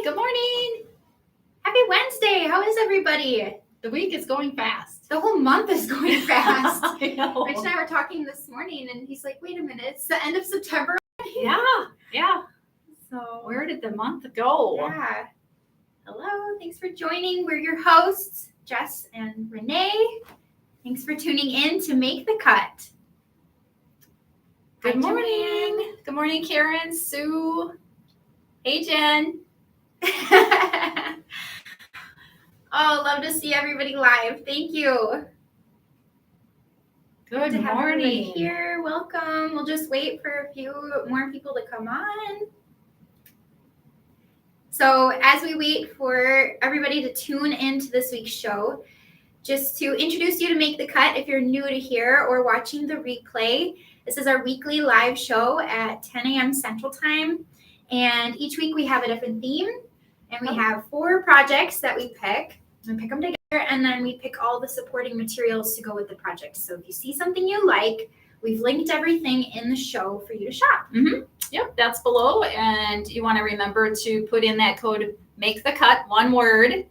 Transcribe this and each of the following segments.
Good morning. Happy Wednesday. How is everybody? The week is going fast. The whole month is going fast. I know. Rich and I were talking this morning, and he's like, wait a minute, it's the end of September. Yeah. So, Where did the month go? yeah. Hello. Thanks for joining. We're your hosts, Jess and Renee. Thanks for tuning in to Make the Cut. Good morning. Good morning, Karen, Sue. Hey, Jen. Oh, love to see everybody live. Thank you. Good to have everybody morning. here. Welcome. We'll just wait for a few more people to come on. So as we wait for everybody to tune into this week's show, just to introduce you to Make the Cut, if you're new to here or watching the replay, this is our weekly live show at 10 a.m. Central Time. And each week we have a different theme. And we have 4 projects that we pick. We pick them together, and then we pick all the supporting materials to go with the project. So if you see something you like, we've linked everything in the show for you to shop. Mm-hmm. Yep, that's below. And you want to remember to put in that code, Make the Cut, one word,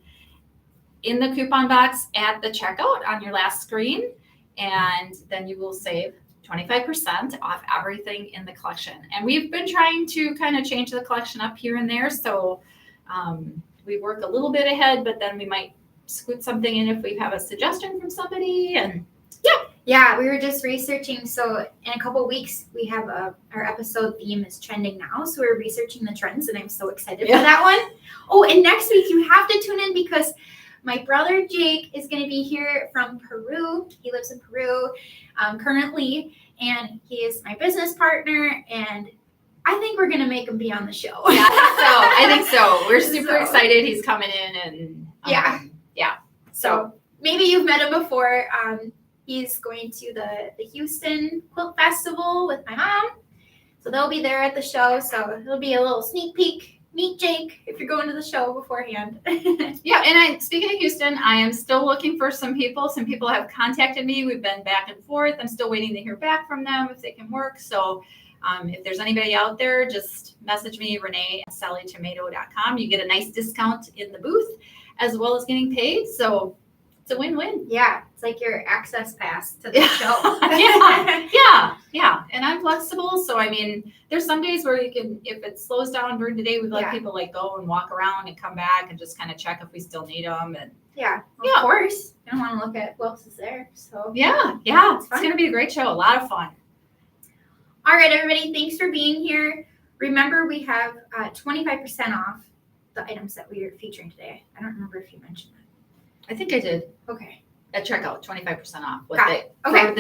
in the coupon box at the checkout on your last screen. And then you will save 25% off everything in the collection. And we've been trying to kind of change the collection up here and there. So we work a little bit ahead, but then we might scoot something in if we have a suggestion from somebody. And Yeah, we were just researching. So in a couple of weeks, we have our episode theme is trending now. So we're researching the trends, and I'm so excited for that one. Oh, and next week you have to tune in because my brother Jake is going to be here from Peru. He lives in Peru currently, and he is my business partner. And I think we're going to make him be on the show. yeah, I think so. We're super excited. He's coming in, and yeah. So maybe you've met him before. He's going to the Houston Quilt Festival with my mom. So they'll be there at the show. So it'll be a little sneak peek. Meet Jake if you're going to the show beforehand. yeah, and speaking of Houston, I am still looking for some people. Some people have contacted me. We've been back and forth. I'm still waiting to hear back from them if they can work. So if there's anybody out there, just message me, Renee at SallieTomato.com. You get a nice discount in the booth as well as getting paid. So it's a win-win. Yeah, it's like your access pass to the show. Yeah. And I'm flexible. So, I mean, there's some days where you can, if it slows down during the day, we let people like go and walk around and come back and just kind of check if we still need them. And of course. You don't want to look at who else is there. So yeah. It's going to be a great show. A lot of fun. All right, everybody. Thanks for being here. Remember, we have 25% off the items that we are featuring today. I don't remember if you mentioned that. I think I did. Okay. At checkout, 25% off.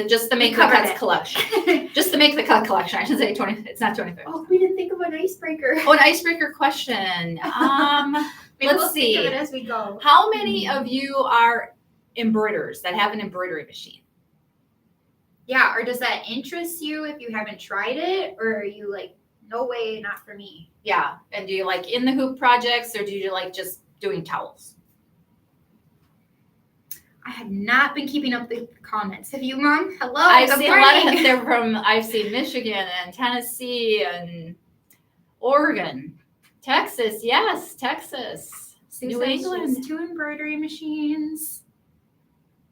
Just the Make the Cut collection. Just the Make the Cut collection. I should say 20. It's not 25. Oh, we didn't think of an icebreaker. Oh, an icebreaker question. Let's see. Think of it as we go. How many of you are embroiderers that have an embroidery machine? Yeah, or does that interest you if you haven't tried it, or are you like, no way, not for me? Yeah, and do you like in the hoop projects, or do you like just doing towels? I have not been keeping up the comments. Have you, Mom? Hello. I've seen a lot of them from. I've seen Michigan and Tennessee and Oregon, Texas. Yes, Texas. New England. 2 embroidery machines.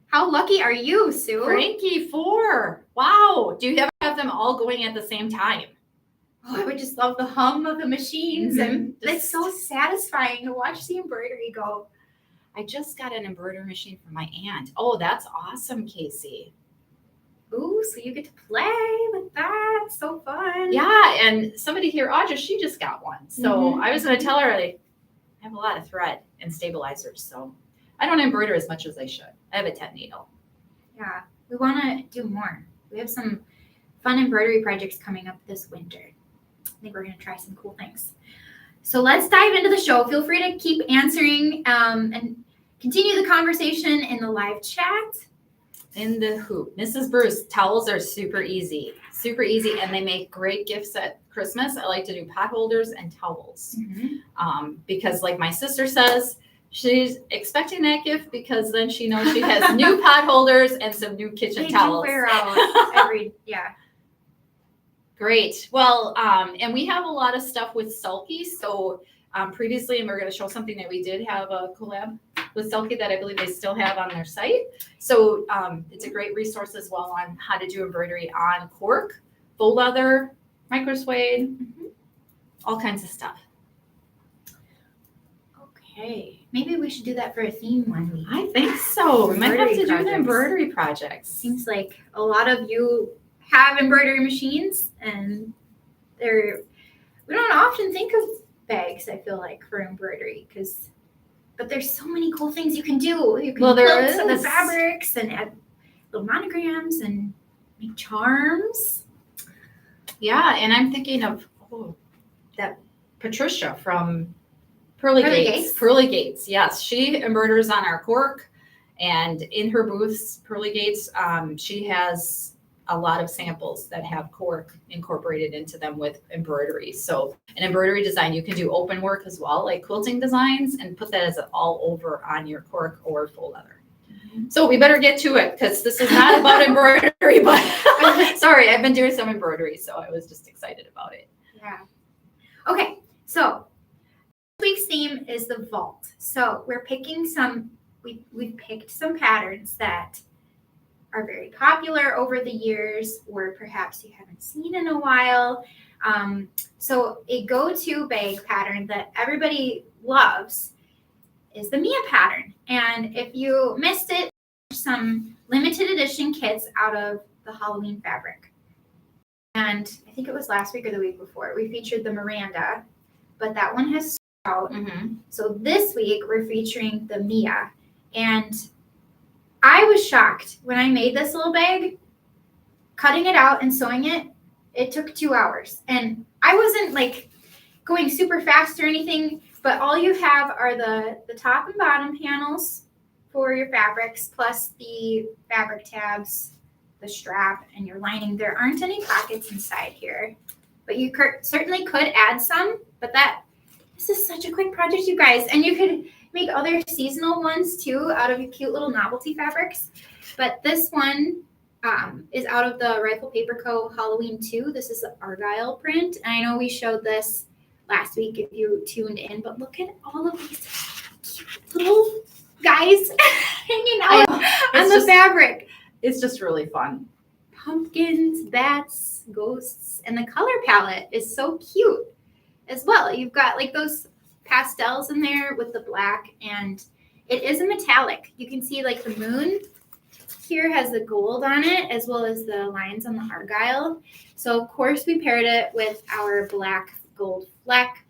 How lucky are you, Sue? Frankie, 4. Wow. Do you ever have them all going at the same time? Oh, I would just love the hum of the machines, and it's so satisfying to watch the embroidery go. I just got an embroidery machine from my aunt. Oh, that's awesome, Casey. Ooh, so you get to play with that. So fun. Yeah, and somebody here, Audra, she just got one. So I was going to tell her I have a lot of thread and stabilizers. So I don't embroider as much as I should. I have a 10 needle. Yeah, we want to do more. We have some fun embroidery projects coming up this winter. I think we're going to try some cool things. So let's dive into the show. Feel free to keep answering and continue the conversation in the live chat. In the hoop. Mrs. Bruce, towels are super easy, and they make great gifts at Christmas. I like to do pot holders and towels because like my sister says, she's expecting that gift because then she knows she has new pot holders and some new kitchen towels. They do wear out every, Great. Well, and we have a lot of stuff with sulky. So previously, and we're going to show something that we did have a collab with Selkie that I believe they still have on their site. So it's a great resource as well on how to do embroidery on cork, faux leather, micro suede, all kinds of stuff. Okay, maybe we should do that for a theme one week. I think so. We might have to do the Embroidery embroidery projects. Seems like a lot of you have embroidery machines, and we don't often think of bags, I feel like, for embroidery, but there's so many cool things you can do. You can quilt the fabrics and add little monograms and make charms. Yeah, and I'm thinking of that Patricia from Pearly Gates. Pearly Gates, yes. She embroiders on our cork, and in her booths, Pearly Gates, she has a lot of samples that have cork incorporated into them with embroidery. So an embroidery design, you can do open work as well, like quilting designs, and put that as all over on your cork or faux leather. So we better get to it, because this is not about embroidery, but sorry, I've been doing some embroidery, so I was just excited about it. Yeah. Okay, so this week's theme is the vault. So we're picking we've picked some patterns that are very popular over the years, or perhaps you haven't seen in a while. So a go-to bag pattern that everybody loves is the Mia pattern. And if you missed it, some limited edition kits out of the Halloween fabric. And I think it was last week or the week before, we featured the Miranda, but that one has sold out. So this week we're featuring the Mia. And I was shocked when I made this little bag. Cutting it out and sewing it took 2 hours. And I wasn't like going super fast or anything, but all you have are the top and bottom panels for your fabrics, plus the fabric tabs, the strap, and your lining. There aren't any pockets inside here, but you certainly could add some, but this is such a quick project, you guys. And you could make other seasonal ones too out of your cute little novelty fabrics. But this one is out of the Rifle Paper Co. Halloween 2. This is the Argyle print. And I know we showed this last week if you tuned in, but look at all of these cute little guys hanging out on the fabric. It's just really fun. Pumpkins, bats, ghosts, and the color palette is so cute as well. You've got like those pastels in there with the black, and it is a metallic. You can see like the moon here has the gold on it, as well as the lines on the Argyle. So of course we paired it with our black gold fleck,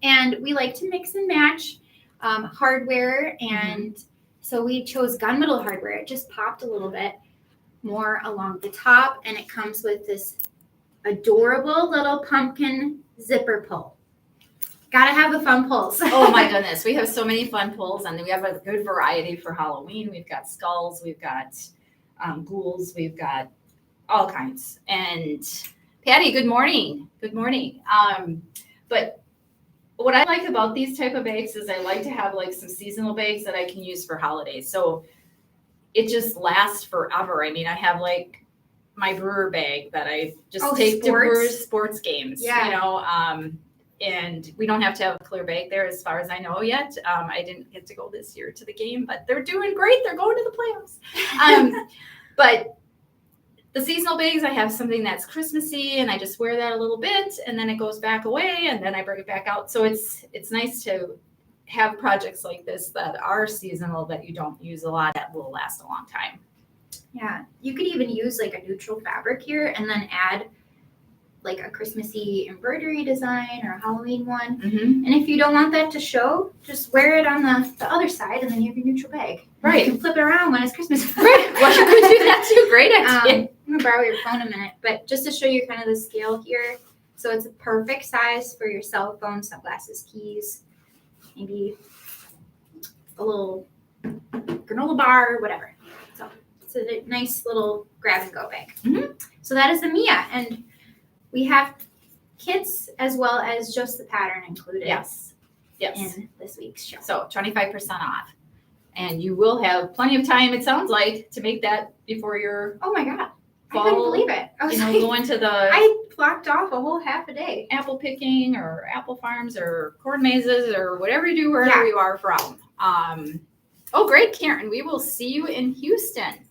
and we like to mix and match hardware, and so we chose gunmetal hardware. It just popped a little bit more along the top, and it comes with this adorable little pumpkin zipper pull. Gotta have the fun pulls. Oh my goodness, we have so many fun pulls, and we have a good variety for Halloween. We've got skulls, we've got ghouls, we've got all kinds. And Patty, good morning. Good morning. But what I like about these type of bags is I like to have like some seasonal bags that I can use for holidays. So it just lasts forever. I mean, I have like my brewer bag that I just take to brewers sports games, you know, and we don't have to have a clear bag there as far as I know yet. I didn't get to go this year to the game, but they're doing great. They're going to the playoffs. But the seasonal bags, I have something that's Christmassy, and I just wear that a little bit, and then it goes back away, and then I bring it back out. So it's nice to have projects like this that are seasonal that you don't use a lot that will last a long time. Yeah, you could even use like a neutral fabric here and then add like a Christmassy embroidery design or a Halloween one. And if you don't want that to show, just wear it on the other side, and then you have your neutral bag. Right. You can flip it around when it's Christmas. Right. Well, you could do that too. Great idea. I'm going to borrow your phone a minute, but just to show you kind of the scale here. So it's a perfect size for your cell phone, sunglasses, keys, maybe a little granola bar, whatever. So it's a nice little grab and go bag. So that is the Mia, and we have kits as well as just the pattern included. Yes. In this week's show. So 25% off. And you will have plenty of time, it sounds like, to make that before your Oh my God. I couldn't fall, believe it. I was like, going to the I blocked off a whole half a day. apple picking or apple farms or corn mazes or whatever you do wherever you are from. Oh, great, Karen. We will see you in Houston.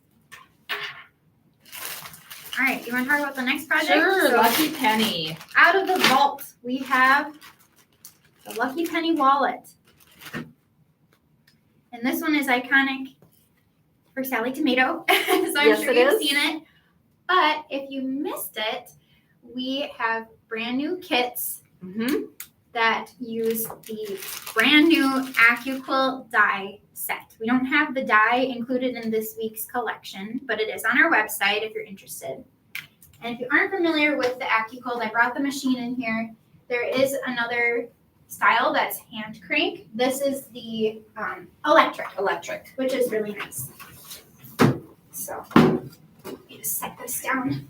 All right, you want to talk about the next project? Sure, So, Lucky Penny. out of the vault, we have the Lucky Penny wallet. And this one is iconic for Sallie Tomato. So I'm Yes, sure it you've is. seen it. But if you missed it, we have brand new kits that use the brand new AccuQuilt die set. We don't have the die included in this week's collection, but it is on our website if you're interested. And if you aren't familiar with the AccuQuilt, I brought the machine in here. There is another style that's hand crank. This is the electric, which is really nice. So let me just set this down.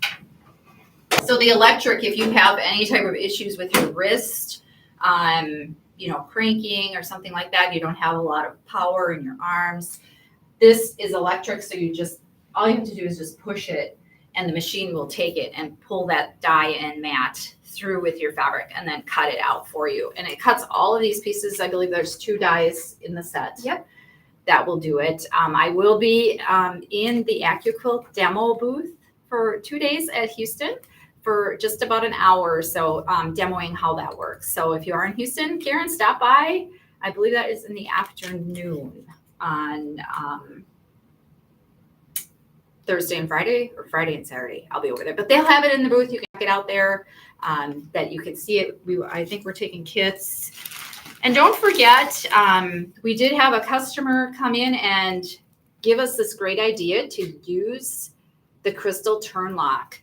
So the electric, if you have any type of issues with your wrist, cranking or something like that, you don't have a lot of power in your arms. This is electric, so all you have to do is just push it, and the machine will take it and pull that die and mat through with your fabric and then cut it out for you. And it cuts all of these pieces. I believe there's 2 dies in the set. Yep. That will do it. I will be in the AccuQuilt demo booth for 2 days at Houston for just about an hour or so, demoing how that works. So if you are in Houston, Karen, stop by. I believe that is in the afternoon on Thursday and Friday, or Friday and Saturday. I'll be over there, but they'll have it in the booth. You can get out there, that you can see it. I think we're taking kits. And don't forget, we did have a customer come in and give us this great idea to use the crystal turn lock.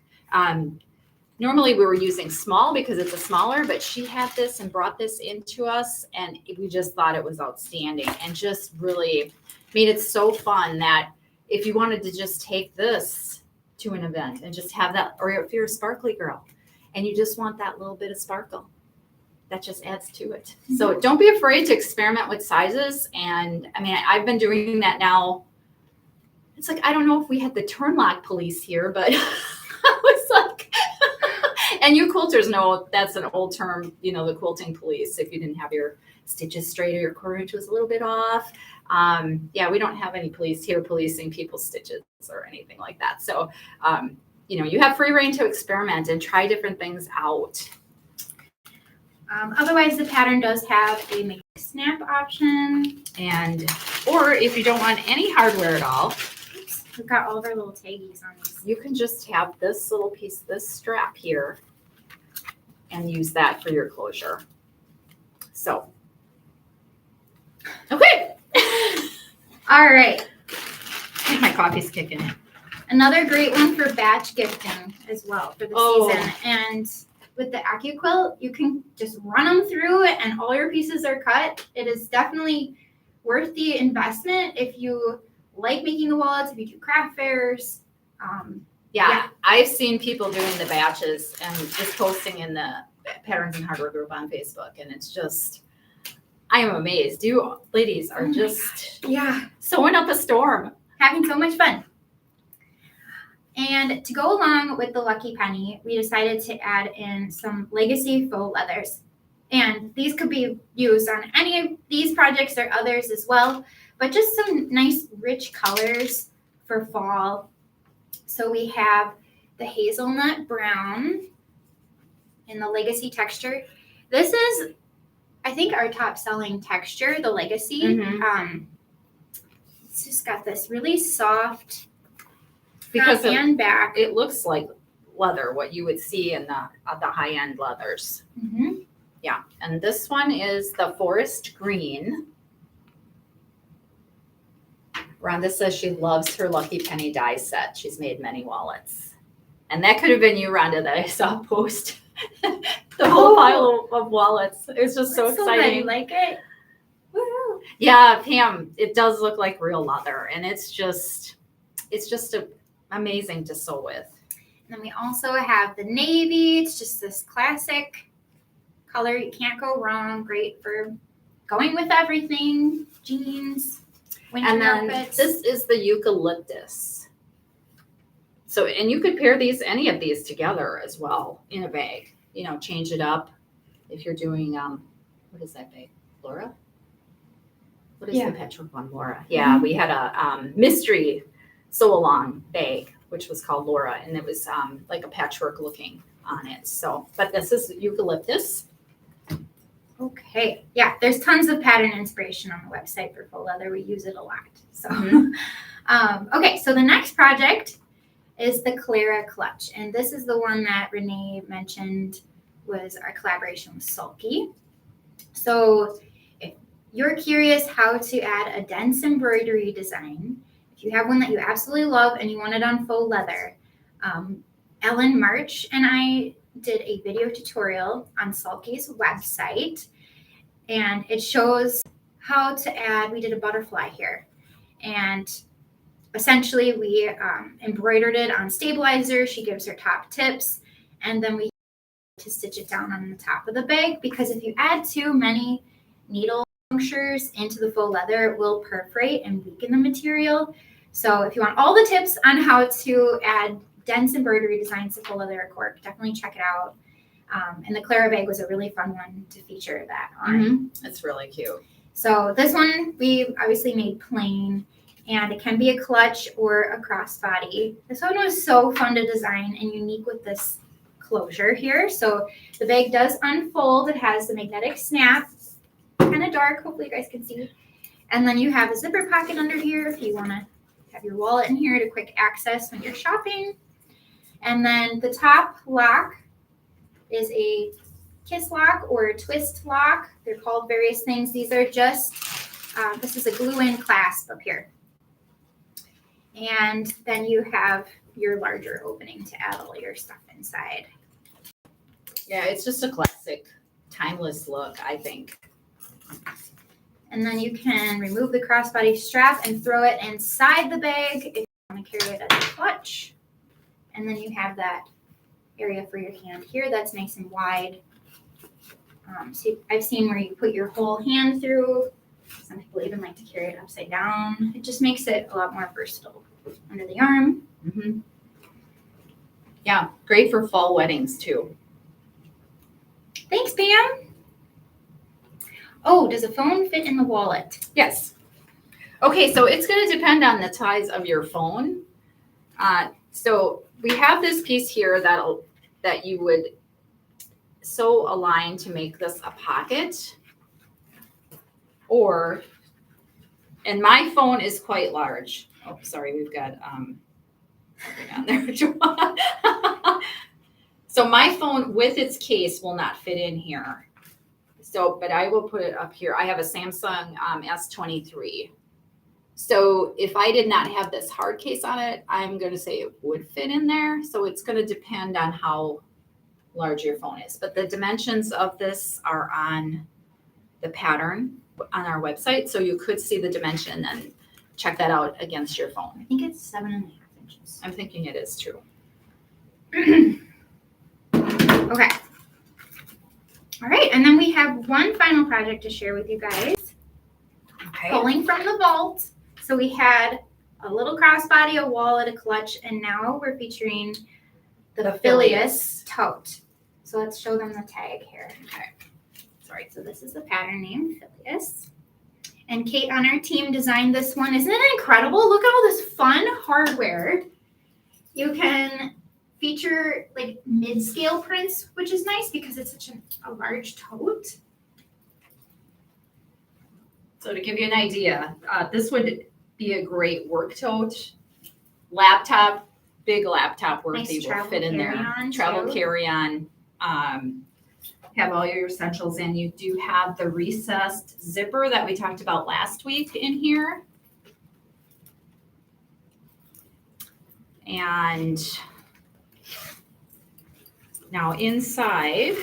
Normally we were using small because it's a smaller, but she had this and brought this into us, and we just thought it was outstanding and just really made it so fun that if you wanted to just take this to an event and just have that, or if you're a sparkly girl and you just want that little bit of sparkle, that just adds to it. So don't be afraid to experiment with sizes. And I mean, I've been doing that now. It's like, I don't know if we had the turn lock police here, but I was like, and you quilters know that's an old term, the quilting police, if you didn't have your stitches straight or your quarter inch was a little bit off. We don't have any police here policing people's stitches or anything like that. So, you have free reign to experiment and try different things out. Otherwise, the pattern does have a make snap option. Or if you don't want any hardware at all, we've got all of our little taggies on these. You can just have this little piece, this strap here, and use that for your closure. So, okay. All right. I think my coffee's kicking in. Another great one for batch gifting as well for the season. And with the AccuQuilt, you can just run them through and all your pieces are cut. It is definitely worth the investment if you like making the wallets, if you do craft fairs. I've seen people doing the batches and just posting in the Pairings and Hardware group on Facebook, and it's just, I am amazed. You ladies are just sewing up a storm. Having so much fun. And to go along with the Lucky Penny, we decided to add in some legacy faux leathers. And these could be used on any of these projects or others as well, but just some nice rich colors for fall. So we have the hazelnut brown in the legacy texture. This is, I think, our top selling texture, the legacy. It's just got this really soft because front and back. It looks like leather, what you would see in the high-end leathers. Yeah, and this one is the forest green. Rhonda says she loves her Lucky Penny die set. She's made many wallets. And that could have been you, Rhonda, that I saw post the whole pile of wallets. It was just so exciting. You like it? Woo-hoo. Yeah, Pam, it does look like real leather, and it's just amazing to sew with. And then we also have the navy. It's just this classic color. You can't go wrong. Great for going with everything. Jeans, winter and then outfits. This is the eucalyptus. So, and you could pair any of these together as well in a bag, change it up. If you're doing, what is that bag? Laura? What is the patchwork one, Laura? Yeah, we had a mystery sew along bag, which was called Laura, and it was like a patchwork looking on it. So, but this is eucalyptus. Okay. Yeah, there's tons of pattern inspiration on the website for faux leather. We use it a lot. So, okay, so the next project is the Clara clutch. And this is the one that Renee mentioned was our collaboration with Sulky. So if you're curious how to add a dense embroidery design, if you have one that you absolutely love and you want it on faux leather, Ellen March and I did a video tutorial on Sulky's website, and it shows how to add, we did a butterfly here, and essentially we embroidered it on stabilizer. She gives her top tips, and then we to stitch it down on the top of the bag, because if you add too many needle punctures into the faux leather, it will perforate and weaken the material. So if you want all the tips on how to add dense embroidery designs to faux leather or cork, definitely check it out. And the Clara bag was a really fun one to feature that on. It's really cute. So this one we obviously made plain, and it can be a clutch or a crossbody. This one was so fun to design and unique with this closure here. So the bag does unfold. It has the magnetic snap, kind of dark, hopefully you guys can see. And then you have a zipper pocket under here if you want to have your wallet in here to quick access when you're shopping. And then the top lock is a kiss lock or a twist lock. They're called various things. These are just, this is a glue-in clasp up here. And then you have your larger opening to add all your stuff inside. Yeah, it's just a classic, timeless look, I think. And then you can remove the crossbody strap and throw it inside the bag if you want to carry it as a clutch. And then you have that area for your hand here that's nice and wide. So I've seen where you put your whole hand through. Some people even like to carry it upside down. It just makes it a lot more versatile under the arm. Yeah, great for fall weddings too. Thanks, Pam. Oh, does a phone fit in the wallet? Yes. Okay, so it's going to depend on the size of your phone. So we have this piece here that you would sew align to make this a pocket. Or, and my phone is quite large. Oh, sorry, we've got on there. So my phone with its case will not fit in here. So, but I will put it up here. I have a Samsung S23. So if I did not have this hard case on it, I'm going to say it would fit in there. So it's going to depend on how large your phone is. But the dimensions of this are on the pattern on our website. So you could see the dimension and check that out against your phone. I think it's 7.5 inches. I'm thinking it is too. Okay. All right, and then we have one final project to share with you guys. Okay. Pulling from the vault. So we had a little crossbody, a wallet, a clutch, and now we're featuring the Phileas tote. So let's show them the tag here. Okay. Sorry. So this is the pattern name, Phileas. And Kate on our team designed this one. Isn't it incredible? Look at all this fun hardware. You can feature like mid-scale prints, which is nice because it's such a large tote. So to give you an idea, this would be a great work tote, laptop, big laptop worthy Nice will fit in there. Travel carry-on. Have all your essentials in. You do have the recessed zipper that we talked about last week in here. And now inside,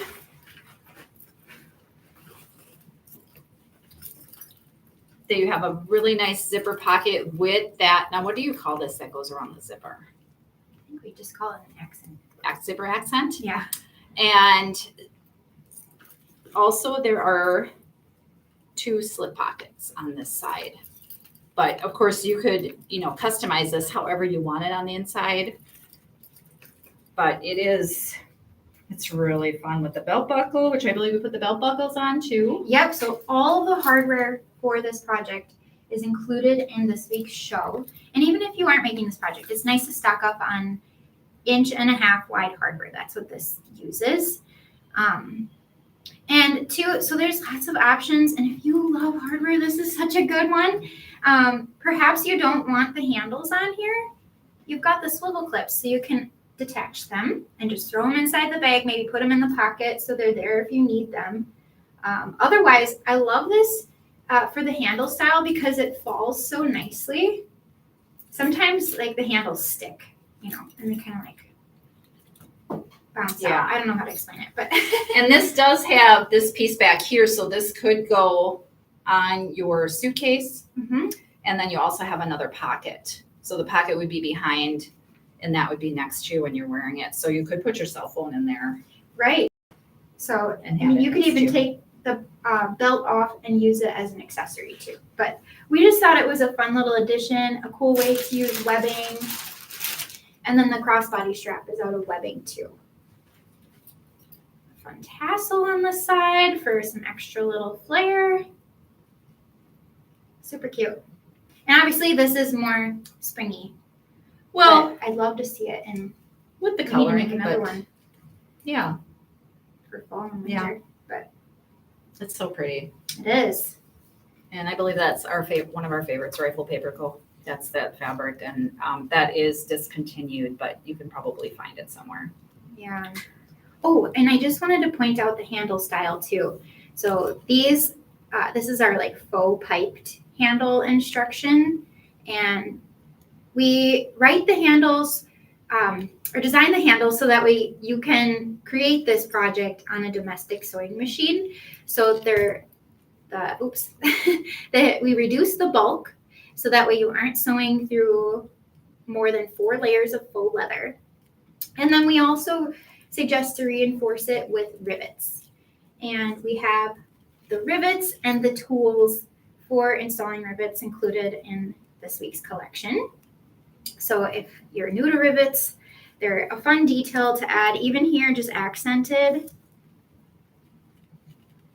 so you have a really nice zipper pocket with that. Now, what do you call this that goes around the zipper? I think we just call it an accent. Zipper accent? Yeah. And also there are 2 slip pockets on this side. But of course you could, customize this however you want it on the inside. but it's really fun with the belt buckle, which I believe we put the belt buckles on too. Yep, so all of the hardware for this project is included in this week's show. And even if you aren't making this project, it's nice to stock up on 1.5 wide hardware. That's what this uses. And two, so there's lots of options. And if you love hardware, this is such a good one. Perhaps you don't want the handles on here. You've got the swivel clips, so you can detach them and just throw them inside the bag, maybe put them in the pocket so they're there if you need them. Otherwise, I love this for the handle style because it falls so nicely. Sometimes like the handles stick, and they kind of like bounce out. I don't know how to explain it, but. And this does have this piece back here, so this could go on your suitcase. Mm-hmm. And then you also have another pocket. So the pocket would be behind, and that would be next to you when you're wearing it. So you could put your cell phone in there. Right. So And you could even take the belt off and use it as an accessory too. But we just thought it was a fun little addition, a cool way to use webbing. And then the crossbody strap is out of webbing too. A fun tassel on the side for some extra little flair. Super cute. And obviously this is more springy. Well, I'd love to see it in with the we need to coloring, make another but one yeah, for fall and Yeah. winter. But it's so pretty. it is. And I believe that's one of our favorites, rifle paper coat. That's that fabric, and that is discontinued, but you can probably find it somewhere. Yeah. Oh, and I just wanted to point out the handle style too. So these, this is our like faux piped handle instruction, and we write the handles or design the handles so that way you can create this project on a domestic sewing machine. So we reduce the bulk so that way you aren't sewing through more than 4 layers of faux leather. And then we also suggest to reinforce it with rivets. And we have the rivets and the tools for installing rivets included in this week's collection. So if you're new to rivets, they're a fun detail to add, even here, just accented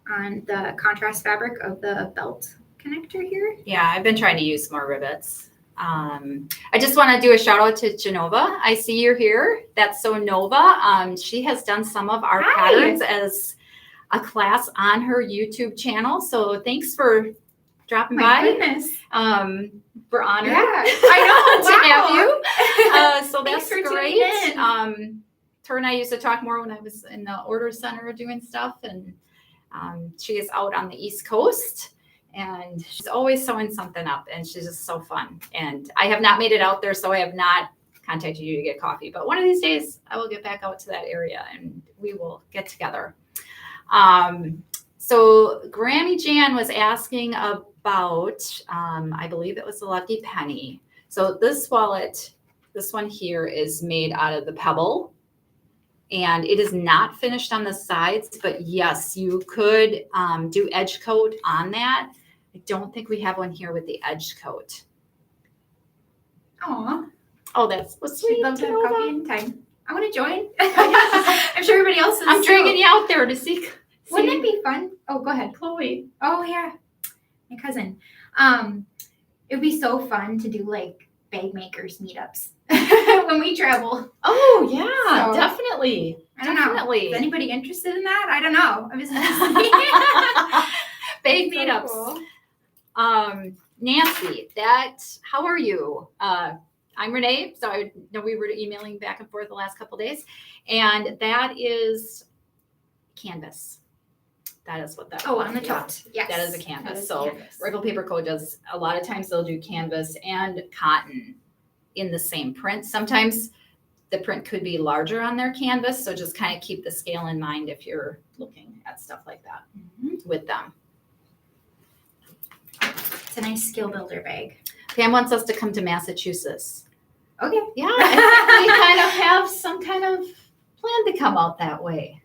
on the contrast fabric of the belt connector here. Yeah, I've been trying to use more rivets. I just want to do a shout out to Genova. I see you're here. That's so Nova. She has done some of our patterns as a class on her YouTube channel. So thanks for dropping by. Goodness. We're honored. Yeah, I know. to have you. So Thanks that's for great. tuning in. Her and I used to talk more when I was in the order center doing stuff, and she is out on the East Coast, and she's always sewing something up, and she's just so fun. And I have not made it out there, so I have not contacted you to get coffee, but one of these days I will get back out to that area and we will get together. So Grammy Jan was asking about, I believe it was the Lucky Penny. So this wallet, this one here is made out of the pebble, and it is not finished on the sides, but yes, you could do edge coat on that. I don't think we have one here with the edge coat. Aw. Oh, that's sweet. She'd love to have coffee anytime. I want to join. I'm sure everybody else is. I'm dragging you out there to see. Wouldn't it be fun? Oh, go ahead. Chloe? Oh, yeah. My cousin. It would be so fun to do like bag makers meetups when we travel. Oh, yeah, So, definitely. I don't know. Definitely. Is anybody interested in that? I don't know. I was Big So meetups. cool. Nancy, how are you? I'm Renee. So I know we were emailing back and forth the last couple of days, and that is canvas. That is what that. Oh, on the top. Yes. That is a canvas. That is So canvas. Rifle Paper Co. does, a lot of times they'll do canvas and cotton in the same print. Sometimes the print could be larger on their canvas. So just kind of keep the scale in mind if you're looking at stuff like that with them. It's a nice skill builder bag. Pam wants us to come to Massachusetts. Okay. Yeah, I think we kind of have some kind of plan to come out that way.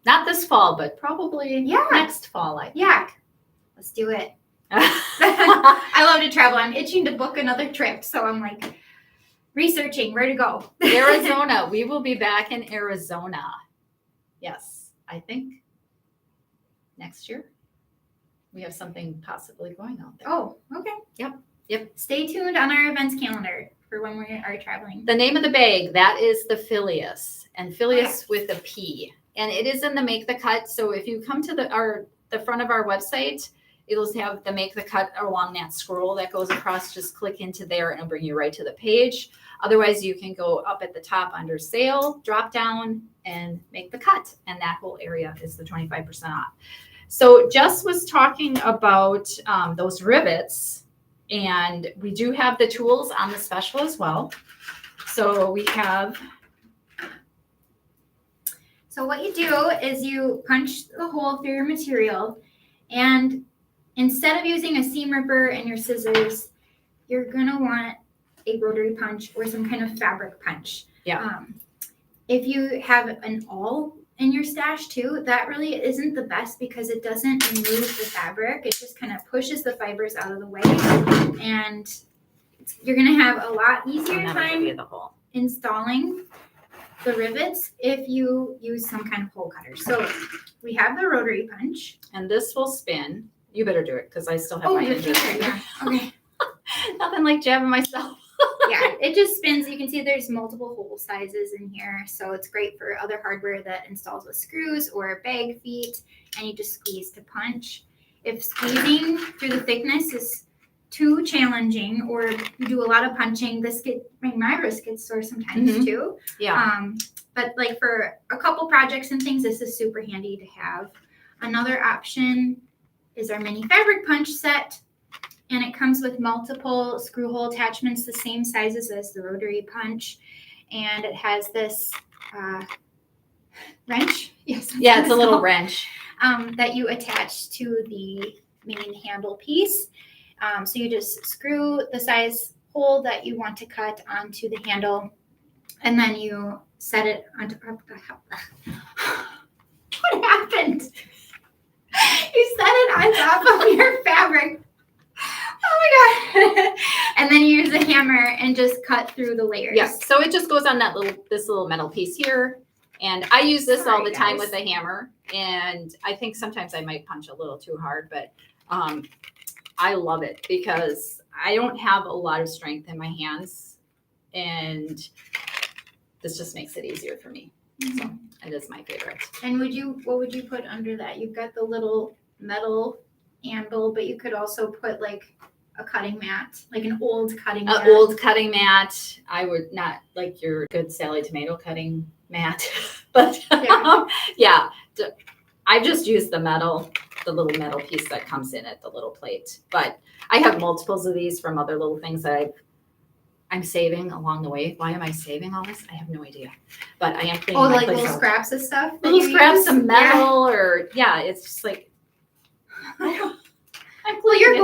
Not this fall, but probably next fall, I think. Yeah. Let's do it. I love to travel. I'm itching to book another trip. So I'm like researching where to go. Arizona. We will be back in Arizona. Yes, I think next year. We have something possibly going out there. Oh, okay. Yep. Stay tuned on our events calendar for when we are traveling. The name of the bag, that is the Phileas, and Phileas with a P. And it is in the Make the Cut. So if you come to the front of our website, it'll have the Make the Cut along that scroll that goes across. Just click into there and it'll bring you right to the page. Otherwise, you can go up at the top under sale, drop down, and make the cut. And that whole area is the 25% off. So Jess was talking about those rivets, and we do have the tools on the special as well. So we have. So what you do is you punch the hole through your material, and instead of using a seam ripper and your scissors, you're gonna want a rotary punch or some kind of fabric punch. Yeah. If you have an awl in your stash too, that really isn't the best because it doesn't remove the fabric. It just kind of pushes the fibers out of the way, and you're gonna have a lot easier time installing the rivets if you use some kind of hole cutter. So we have the rotary punch. And this will spin. You better do it because I still have Oh, my the injury. future, yeah. Okay. Nothing like jabbing myself. Yeah, it just spins. You can see there's multiple hole sizes in here. So it's great for other hardware that installs with screws or bag feet, and you just squeeze to punch. If squeezing through the thickness is too challenging or you do a lot of punching, my wrist gets sore sometimes too. Yeah. But like for a couple projects and things, this is super handy to have. Another option is our mini fabric punch set. And it comes with multiple screw hole attachments, the same sizes as the rotary punch. And it has this wrench. Yes. Yeah, it's a little wrench. That you attach to the main handle piece. So you just screw the size hole that you want to cut onto the handle. And then you set it onto. What happened? You set it on top of your fabric. Oh my god. And then you use a hammer and just cut through the layers. Yes. So it just goes on this little metal piece here. And I use this all the time with a hammer. And I think sometimes I might punch a little too hard, but I love it because I don't have a lot of strength in my hands. And this just makes it easier for me. Mm-hmm. So it is my favorite. And what would you put under that? You've got the little metal handle, but you could also put like a cutting mat, like an old cutting mat. An old cutting mat. I would not like your good Sallie Tomato cutting mat, but yeah, I just use the little metal piece that comes in it, the little plate. But I have multiples of these from other little things that I'm saving along the way. Why am I saving all this? I have no idea. But I am cleaning my place little out. Scraps of stuff? Little scraps of metal it's just like you're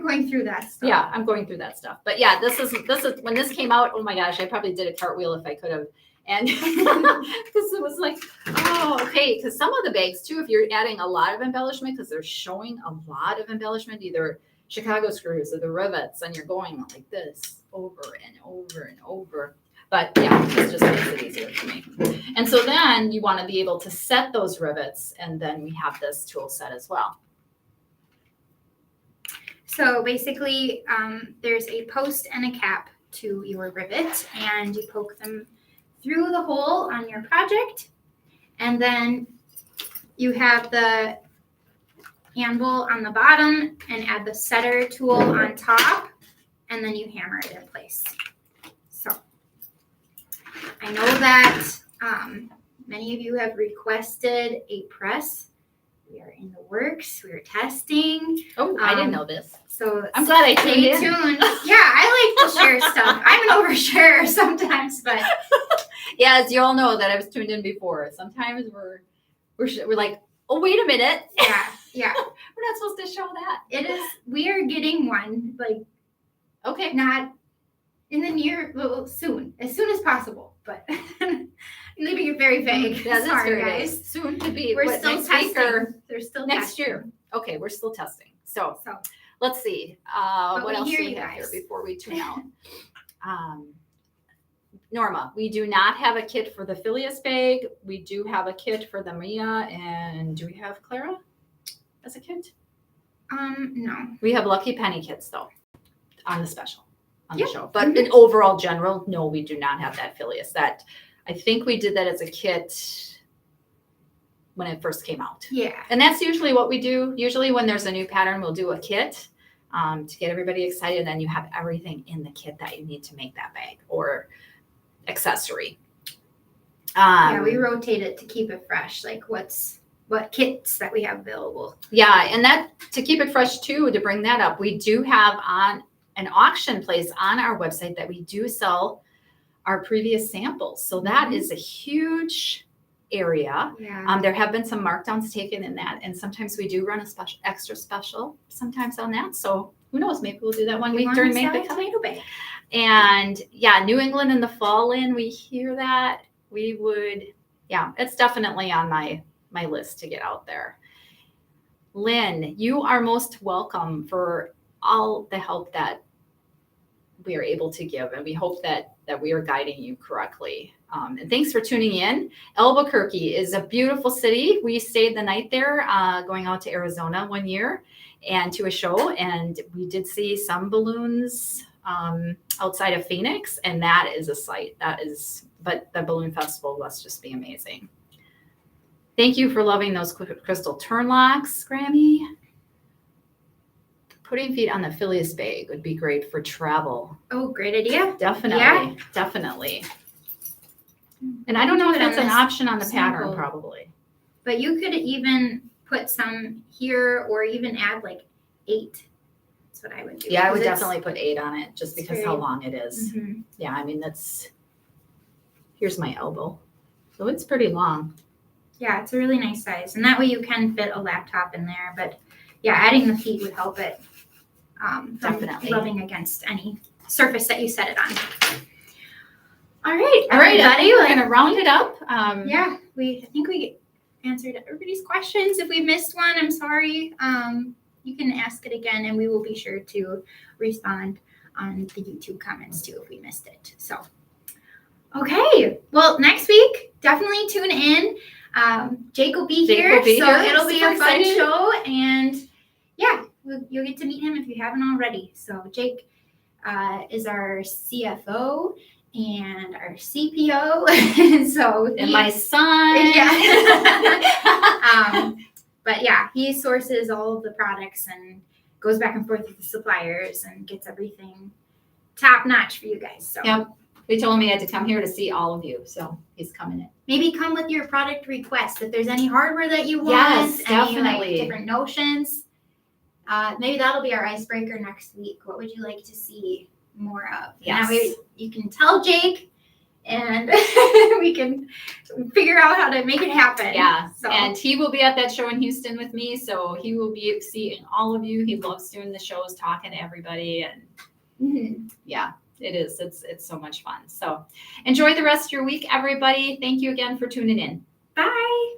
going through that stuff. Yeah, I'm going through that stuff. But yeah, this is when this came out, oh my gosh, I probably did a cartwheel if I could have. And because it was like, oh, okay. Because some of the bags too, if you're adding a lot of embellishment, because they're showing a lot of embellishment, either Chicago screws or the rivets, and you're going like this over and over and over. But yeah, this just makes it easier for me. And so then you want to be able to set those rivets, and then we have this tool set as well. So basically, there's a post and a cap to your rivet, and you poke them through the hole on your project, and then you have the handle on the bottom and add the setter tool on top, and then you hammer it in place. So I know that many of you have requested a press. We are in the works. We're testing. Oh, I didn't know this. So I'm glad I tuned in. Yeah, I like to share stuff. I'm an oversharer sometimes, but yeah, as you all know that I've tuned in before. Sometimes we're like, oh, wait a minute. Yeah. We're not supposed to show that. It is. We are getting one. Like, okay, not in the soon as possible, but. Leaving it very vague. Yeah, that's sorry, very guys. vague. Soon to be. We're still testing. They're still next year. Okay, we're still testing. So let's see. What else do we have here before we tune out? Norma, we do not have a kit for the Phileas bag. We do have a kit for the Mia, and do we have Clara as a kit? No. We have Lucky Penny kits though on the special on the show. But Mhm. in overall general, no, we do not have that Phileas. That I think we did that as a kit when it first came out. Yeah. And that's usually what we do. Usually when there's a new pattern, we'll do a kit to get everybody excited. Then you have everything in the kit that you need to make that bag or accessory. Yeah, we rotate it to keep it fresh. Like what kits that we have available. Yeah, and that to keep it fresh too, to bring that up, we do have on an auction place on our website that we do sell our previous samples. So that is a huge area. Yeah. There have been some markdowns taken in that, and sometimes we do run a special, extra special sometimes on that. So who knows? Maybe we'll do that one week during Make the Cut. Tomato bag. And yeah, New England in the fall, Lynn, we hear that. We would, yeah, it's definitely on my list to get out there. Lynn, you are most welcome for all the help that we are able to give, and we hope that we are guiding you correctly. And thanks for tuning in. Albuquerque is a beautiful city. We stayed the night there, going out to Arizona one year and to a show, and we did see some balloons outside of Phoenix, and that is a sight. But the balloon festival must just be amazing. Thank you for loving those crystal turn locks, Grammy. Putting feet on the Phileas bag would be great for travel. Oh, great idea. Definitely, Yeah. Definitely. And I don't know if that's an option on the sample. pattern, probably. But you could even put some here or even add like 8. That's what I would do. Yeah, I would Because definitely put 8 on it just because how long it is. Mhm. Yeah, I mean, here's my elbow. So it's pretty long. Yeah, it's a really nice size. And that way you can fit a laptop in there. But yeah, adding the feet would help it from Definitely. rubbing against any surface that you set it on. All right, All right, everybody. we're going to round it up. Yeah, I think we answered everybody's questions. If we missed one, I'm sorry. You can ask it again, and we will be sure to respond on the YouTube comments too if we missed it. So, okay. Well, next week, definitely tune in. Jake will be here, so it'll be a fun show. And yeah, you'll get to meet him if you haven't already. So Jake is our CFO. And our CPO, And my son. Yeah. But yeah, he sources all of the products and goes back and forth with the suppliers and gets everything top notch for you guys. So Yep. They told me I had to come here to see all of you, so he's coming in. maybe come with your product request if there's any hardware that you want. Yes, any definitely. different notions. Maybe that'll be our icebreaker next week. What would you like to see more of? Yes. That way you can tell Jake and we can figure out how to make it happen. Yeah. So. And he will be at that show in Houston with me, so he will be seeing all of you. He loves doing the shows, talking to everybody, and yeah, it is. It's so much fun. So enjoy the rest of your week, everybody. Thank you again for tuning in. Bye.